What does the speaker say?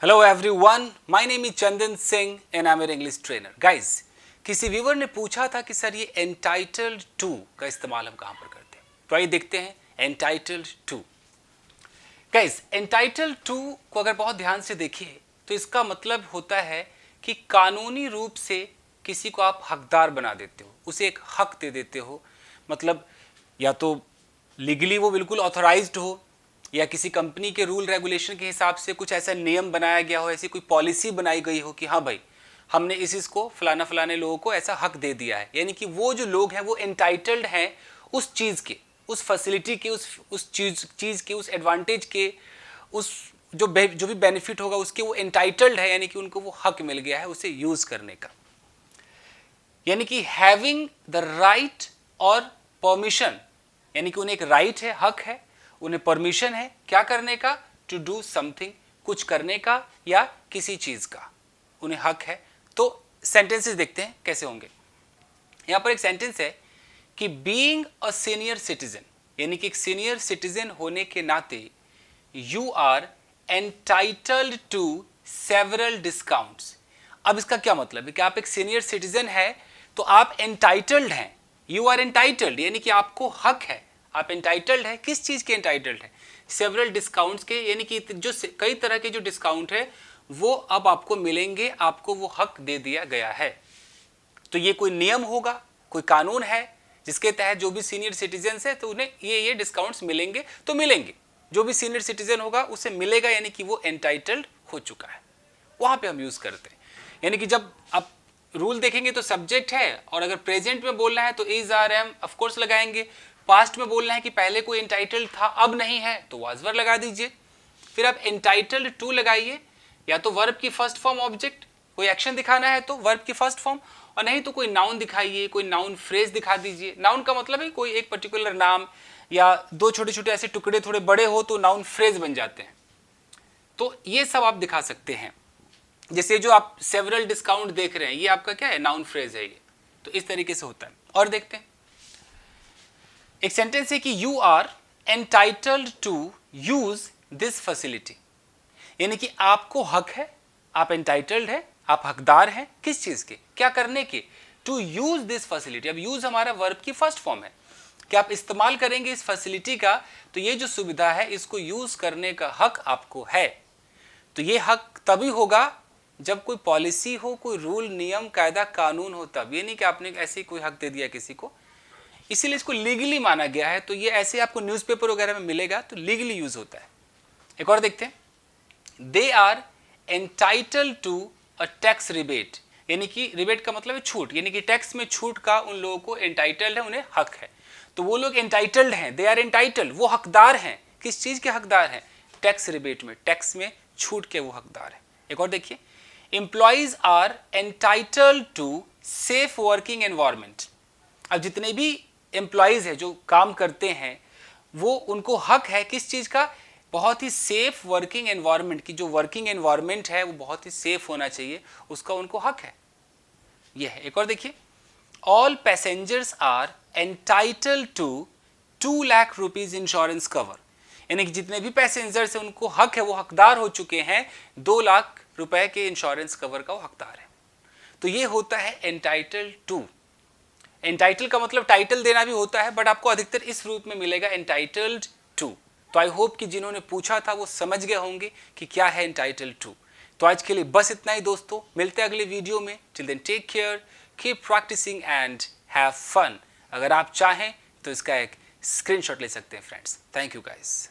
Hello everyone, my name is Chandan Singh and I am an English trainer. Guys, किसी viewer ने पूछा था कि सर ये एंटाइटल्ड टू का इस्तेमाल हम कहाँ पर करते हैं, तो आइए देखते हैं entitled to. Guys, entitled to को अगर बहुत ध्यान से देखिए तो इसका मतलब होता है कि कानूनी रूप से किसी को आप हकदार बना देते हो, उसे एक हक दे देते हो। मतलब या तो लीगली वो बिल्कुल ऑथराइज्ड हो, या किसी कंपनी के रूल रेगुलेशन के हिसाब से कुछ ऐसा नियम बनाया गया हो, ऐसी कोई पॉलिसी बनाई गई हो कि हाँ भाई हमने इसको फलाना फलाने लोगों को ऐसा हक दे दिया है। यानी कि वो जो लोग हैं वो एंटाइटल्ड हैं उस चीज़ के, उस फैसिलिटी के, उस चीज़ के, उस एडवांटेज के, उस जो भी बेनिफिट होगा उसके वो एंटाइटल्ड है। यानी कि उनको वो हक मिल गया है उसे यूज़ करने का। यानी कि हैविंग द राइट और परमिशन, यानी कि उन्हें एक राइट है, हक है, उन्हें परमिशन है क्या करने का, टू डू समथिंग, कुछ करने का या किसी चीज का उन्हें हक है। तो सेंटेंसेस देखते हैं कैसे होंगे। यहां पर एक सेंटेंस है कि बीइंग अ सीनियर सिटीजन, यानी कि एक सीनियर सिटीजन होने के नाते you are entitled to several discounts. अब इसका क्या मतलब है कि आप एक सीनियर सिटीजन है तो आप एंटाइटल्ड हैं, यू आर एंटाइटल्ड, यानी कि आपको हक है, आप एंटाइटल्ड है। किस चीज के एंटाइटल्ड है? सेवरल डिस्काउंट्स के, यानी कि जो कई तरह के जो डिस्काउंट है वो अब आपको मिलेंगे, आपको वो हक दे दिया गया है। तो ये कोई नियम होगा, कोई कानून है जिसके तहत जो भी सीनियर सिटीजन है तो उन्हें ये डिस्काउंट्स मिलेंगे, तो मिलेंगे। जो भी सीनियर सिटीजन होगा उसे मिलेगा, यानी कि वो एंटाइटल्ड हो चुका है। वहां पे हम यूज करते हैं। यानी कि जब आप रूल देखेंगे तो सब्जेक्ट है, और अगर प्रेजेंट में बोलना है तो is are am of course लगाएंगे। पास्ट में बोलना है कि पहले कोई एंटाइटल्ड था अब नहीं है तो वाज वर लगा दीजिए। फिर आप एंटाइटल्ड टू लगाइए, या तो वर्ब की फर्स्ट फॉर्म ऑब्जेक्ट, कोई एक्शन दिखाना है तो वर्ब की फर्स्ट फॉर्म, और नहीं तो कोई नाउन दिखाइए, कोई नाउन फ्रेज दिखा दीजिए। नाउन का मतलब है कोई एक पर्टिकुलर नाम, या दो छोटे छोटे ऐसे टुकड़े थोड़े बड़े हो तो नाउन फ्रेज बन जाते हैं। तो ये सब आप दिखा सकते हैं। जैसे जो आप सेवरल डिस्काउंट देख रहे हैं ये आपका क्या है, नाउन फ्रेज है ये। तो इस तरीके से होता है। और देखते हैं एक सेंटेंस है कि you are entitled to use this facility, यानी कि आपको हक है, आप एंटाइटल्ड है, आप हकदार हैं किस चीज के, क्या करने के, टू यूज दिस फैसिलिटी। अब यूज हमारा वर्ब की फर्स्ट फॉर्म है कि आप इस्तेमाल करेंगे इस फैसिलिटी का, तो ये जो सुविधा है इसको यूज करने का हक आपको है। तो ये हक तभी होगा जब कोई पॉलिसी हो, कोई रूल, नियम, कायदा, कानून हो तब। ये नहीं कि आपने ऐसे कोई हक दे दिया किसी को, इसीलिए इसको लीगली माना गया है। तो ये ऐसे आपको न्यूज़पेपर वगैरह में मिलेगा तो लीगली यूज होता है। एक और देखते हैं, they are entitled to a tax rebate, यानी कि रिबेट का मतलब है छूट, यानी कि टैक्स में छूट का उन लोगों को एंटाइटल्ड है, उन्हें हक है। तो वो लोग एंटाइटल्ड हैं, दे आर एंटाइटल्ड, वो हकदार हैं। किस चीज के हकदार हैं? टैक्स रिबेट में, टैक्स में छूट के वो हकदार है। एक और देखिए, employees are entitled to safe working environment. अब जितने भी एम्प्लॉइज है जो काम करते हैं वो, उनको हक है किस चीज का? बहुत ही सेफ वर्किंग एनवायरनमेंट की। जो वर्किंग एनवायरनमेंट है वो बहुत ही सेफ होना चाहिए, उसका उनको हक है। यह है। एक और देखिए, all passengers are entitled to 2 lakh rupees insurance cover, यानी कि जितने भी पैसेंजर्स हैं उनको हक है, वो हकदार हो चुके हैं 2 लाख रुपए के इंश्योरेंस कवर का, वो हकदार है। तो ये होता है एंटाइटल्ड टू। एंटाइटल का मतलब टाइटल देना भी होता है, बट आपको अधिकतर इस रूप में मिलेगा, एंटाइटल्ड टू। तो आई होप कि जिन्होंने पूछा था वो समझ गए होंगे कि क्या है एंटाइटल्ड टू। तो आज के लिए बस इतना ही दोस्तों, मिलते हैं अगले वीडियो में। Till then take care, keep practicing and have fun. अगर आप चाहें तो इसका एक स्क्रीनशॉट ले सकते हैं फ्रेंड्स। Thank you guys.